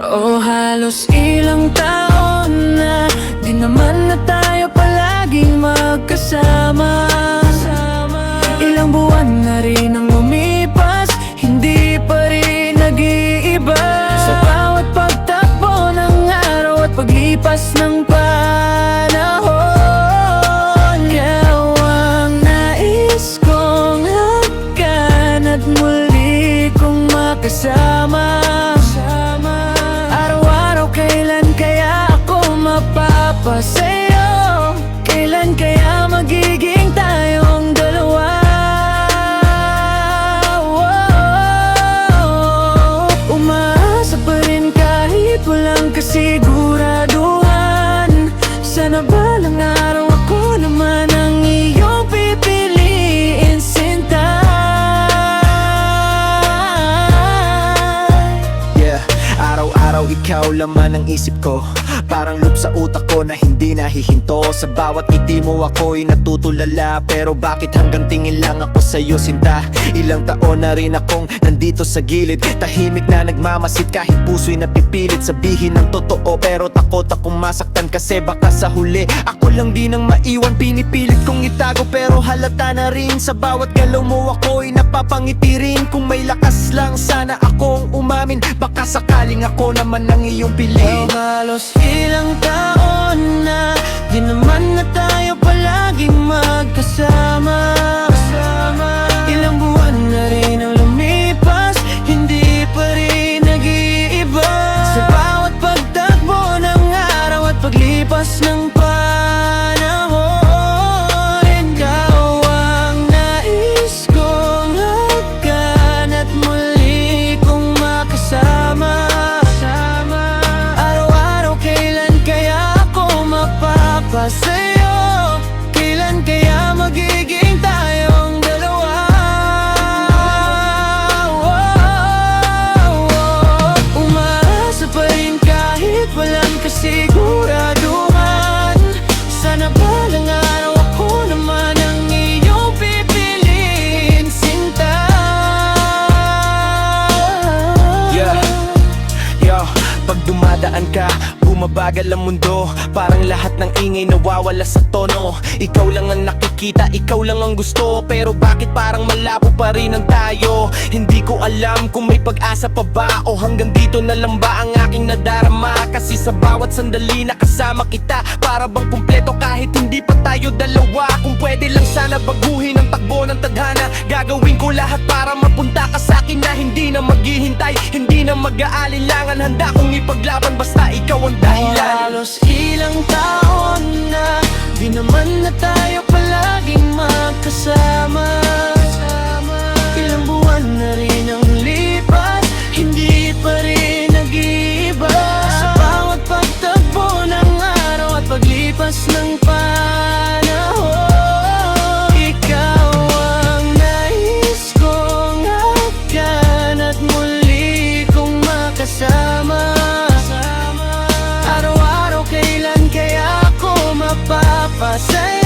Oh, halos ilang taon na, di naman na tayo palaging magkasama. Ilang buwan na rin ang lumipas, hindi pa rin nag-iiba. Sa bawat pagtakbo ng araw at paglipas ng panahon, ikaw ang nais kong hagkan at muli kong makasama. Araw-araw, kailan kaya ako mapapasayo? Kailan kaya magiging tayong dalawa? Umaasa pa rin kahit walang kasiguraduhan. Sana balang araw ako naman ang iyong pipiliin, sinta. Araw-araw ikaw laman ang isip ko, parang loop sa utak ko na hindi nahihinto. Sa bawat ngiti mo ako'y natutulala, pero bakit hanggang tingin lang ako sa'yo, sinta? Ilang taon na rin akong nandito sa gilid, tahimik na nagmamasid kahit puso'y napipilit sabihin ng totoo, pero takot akong masaktan kasi baka sa huli ako lang din ang maiwan. Pinipilit kong itago pero halata na rin, sa bawat galaw mo ako'y napapangiti rin. Kung may lakas lang sana akong umamin, baka sakaling ako naman ang iyong piliin. Oh, halos ilang taon na, di naman na tayo palaging magkasama. Ilang buwan na rin ang lumipas, hindi pa rin nag-iiba. Sa bawat pagtakbo ng araw at paglipas ng panahon, ikaw ang nais kong hagkan at muli kong makasama. Araw-araw, kailan kaya ako mapapasayo? Kailan kaya magiging tayong dalawa? Umaasa pa rin kahit walang kasiguraduhan. Sana balang araw ako naman ang iyong pipiliin, sinta. Pag dumadaan ka, bumabagal ang mundo, parang lahat ng ingay nawawala sa tono. Ikaw lang ang nakikita, ikaw lang ang gusto, pero bakit parang malabo pa rin ang tayo? Hindi ko alam kung may pag-asa pa ba, o hanggang dito na lang ba ang aking nadarama? Kasi sa bawat sandali na kasama kita, para bang kumpleto kahit hindi pa tayo dalawa. Kung pwede lang sana baguhin ang takbo ng tadhana, gagawin ko lahat para mapunta ka sa akin na hindi na maghihintay, hindi na mag-aalinlangan. Handa kong ipaglaban basta ikaw ang dahilan. Halos ilang taon na, di naman na tayo palaging magkasama. Ilang buwan na rin ang lipas, hindi pa rin nag-iiba. Sa bawat pagtagpo ng araw at paglipas ng panahon, ikaw ang nais kong hagkan at muli kong makasama. Araw-araw, kailan kaya ako mapapasayo?